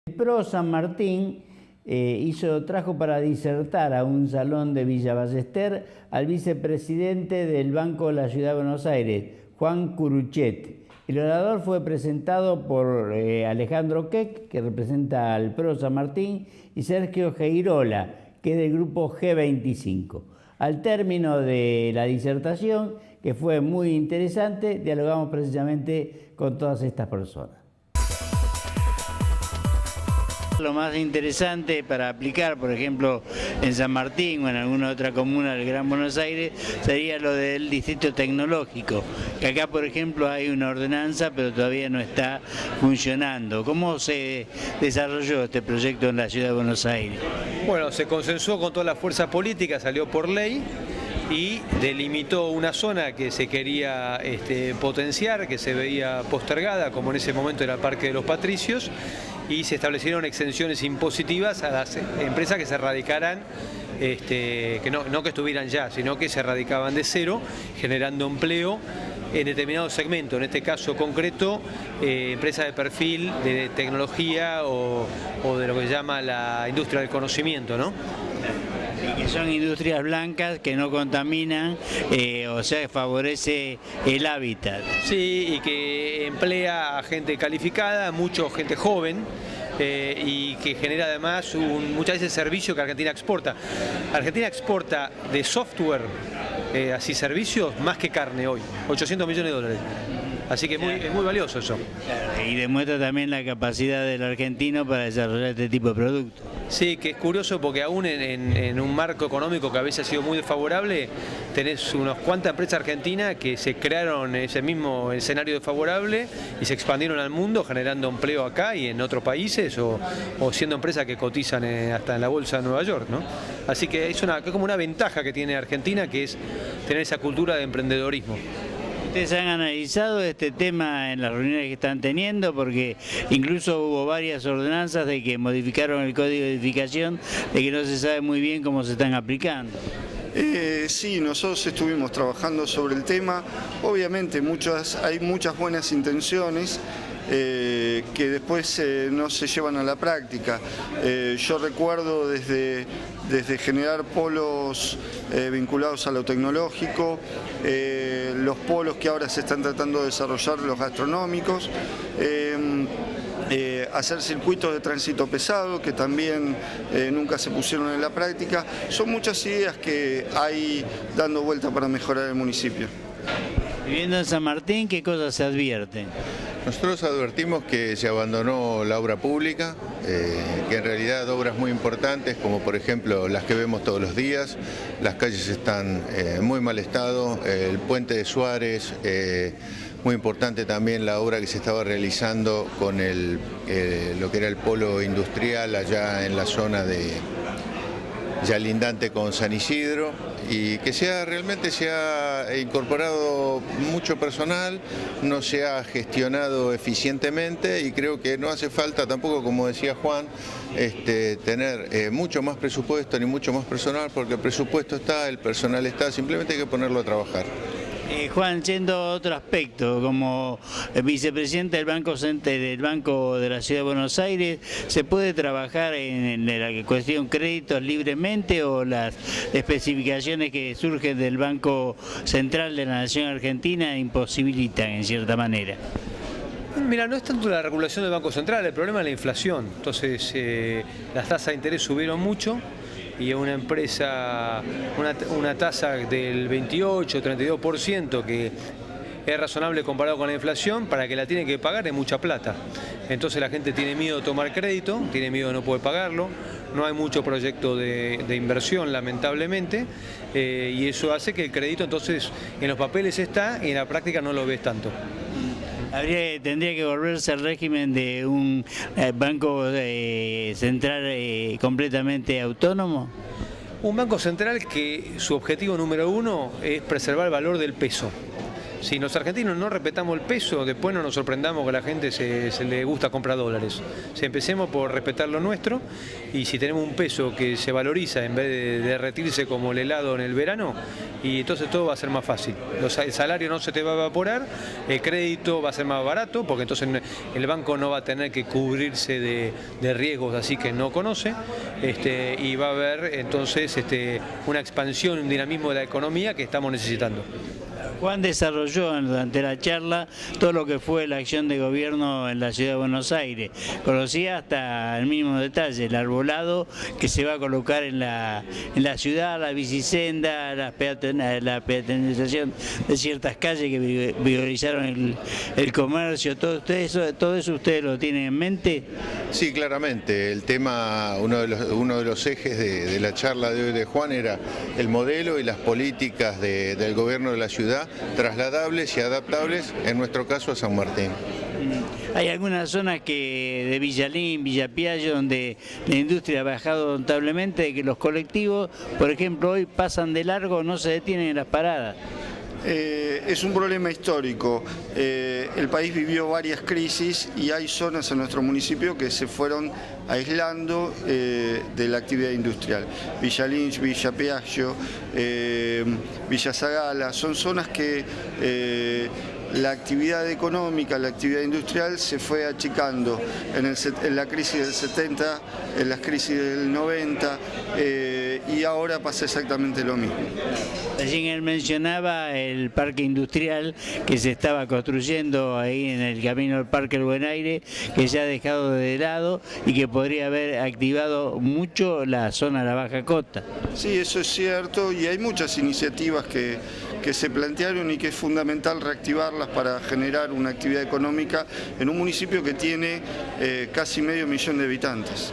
El PRO San Martín trajo para disertar a un salón de Villa Ballester al vicepresidente del Banco de la Ciudad de Buenos Aires, Juan Curuchet. El orador fue presentado por Alejandro Keck, que representa al PRO San Martín, y Sergio Geirola, que es del grupo G25. Al término de la disertación, que fue muy interesante, dialogamos precisamente con todas estas personas. Lo más interesante para aplicar, por ejemplo, en San Martín o en alguna otra comuna del Gran Buenos Aires, sería lo del distrito tecnológico, que acá, por ejemplo, hay una ordenanza, pero todavía no está funcionando. ¿Cómo se desarrolló este proyecto en la Ciudad de Buenos Aires? Bueno, se consensuó con todas las fuerzas políticas, salió por ley y delimitó una zona que se quería potenciar, que se veía postergada, como en ese momento era el Parque de los Patricios, y se establecieron exenciones impositivas a las empresas que se radicaran, que no que estuvieran ya, sino que se radicaban de cero, generando empleo en determinados segmentos, en este caso concreto, empresas de perfil de tecnología o de lo que se llama la industria del conocimiento, ¿no? Y que son industrias blancas que no contaminan, o sea, favorece el hábitat. Sí, y que emplea a gente calificada, mucha gente joven, y que genera además muchas veces servicio que Argentina exporta. Argentina exporta de software, así servicios, más que carne hoy, 800 millones de dólares. Así que es muy valioso eso. Y demuestra también la capacidad del argentino para desarrollar este tipo de productos. Sí, que es curioso porque aún en un marco económico que a veces ha sido muy desfavorable, tenés unas cuantas empresas argentinas que se crearon ese mismo escenario desfavorable y se expandieron al mundo generando empleo acá y en otros países o siendo empresas que cotizan hasta en la bolsa de Nueva York, ¿no? Así que es como una ventaja que tiene Argentina, que es tener esa cultura de emprendedorismo. ¿Ustedes han analizado este tema en las reuniones que están teniendo? Porque incluso hubo varias ordenanzas de que modificaron el código de edificación, de que no se sabe muy bien cómo se están aplicando. Sí, nosotros estuvimos trabajando sobre el tema. Obviamente hay muchas buenas intenciones que después no se llevan a la práctica. Yo recuerdo desde generar polos vinculados a lo tecnológico, los polos que ahora se están tratando de desarrollar, los gastronómicos, hacer circuitos de tránsito pesado que también nunca se pusieron en la práctica. Son muchas ideas que hay dando vuelta para mejorar el municipio. Viviendo en San Martín, ¿qué cosas se advierten? Nosotros advertimos que se abandonó la obra pública, que en realidad obras muy importantes, como por ejemplo las que vemos todos los días, las calles están en muy mal estado, el puente de Suárez, muy importante también la obra que se estaba realizando con lo que era el polo industrial allá en la zona ya lindante con San Isidro, y que realmente se ha incorporado mucho personal, no se ha gestionado eficientemente y creo que no hace falta tampoco, como decía Juan, tener mucho más presupuesto ni mucho más personal, porque el presupuesto está, el personal está, simplemente hay que ponerlo a trabajar. Juan, yendo a otro aspecto, como vicepresidente del Banco de la Ciudad de Buenos Aires, ¿se puede trabajar en la cuestión créditos libremente o las especificaciones que surgen del Banco Central de la Nación Argentina imposibilitan en cierta manera? Mira, no es tanto la regulación del Banco Central, el problema es la inflación. Entonces, las tasas de interés subieron mucho y a una empresa, una tasa del 28-32% que es razonable comparado con la inflación, para que la tiene que pagar es mucha plata. Entonces la gente tiene miedo de tomar crédito, tiene miedo de no poder pagarlo, no hay mucho proyecto de inversión lamentablemente, y eso hace que el crédito entonces en los papeles está y en la práctica no lo ves tanto. ¿Tendría que volverse al régimen de un banco central completamente autónomo? Un banco central que su objetivo número uno es preservar el valor del peso. Si los argentinos no respetamos el peso, después no nos sorprendamos que a la gente se le gusta comprar dólares. Empecemos por respetar lo nuestro, y si tenemos un peso que se valoriza en vez de derretirse como el helado en el verano, y entonces todo va a ser más fácil. El salario no se te va a evaporar, el crédito va a ser más barato, porque entonces el banco no va a tener que cubrirse de riesgos así que no conoce, y va a haber entonces una expansión, un dinamismo de la economía que estamos necesitando. Juan desarrolló durante la charla todo lo que fue la acción de gobierno en la ciudad de Buenos Aires. Conocía hasta el mínimo detalle el arbolado que se va a colocar en la ciudad, la bicisenda, la peatonalización de ciertas calles que vigorizaron el comercio. Todo eso ustedes lo tienen en mente. Sí, claramente. El tema, uno de los ejes de la charla de hoy de Juan era el modelo y las políticas del gobierno de la ciudad, trasladables y adaptables, en nuestro caso a San Martín. Hay algunas zonas de Villalín, Villa Piaggio, donde la industria ha bajado notablemente, de que los colectivos, por ejemplo, hoy pasan de largo, no se detienen en las paradas. Es un problema histórico. El país vivió varias crisis y hay zonas en nuestro municipio que se fueron aislando de la actividad industrial. Villa Lynch, Villa Piaggio, Villa Zagala, son zonas que la actividad económica, la actividad industrial se fue achicando en la crisis del 70, en las crisis del 90, y ahora pasa exactamente lo mismo. Allí él mencionaba el parque industrial que se estaba construyendo ahí en el camino del Parque El Buen Aire, que se ha dejado de lado y que podría haber activado mucho la zona de la Baja Costa. Sí, eso es cierto, y hay muchas iniciativas que se plantearon y que es fundamental reactivarlas para generar una actividad económica en un municipio que tiene casi 500.000 de habitantes.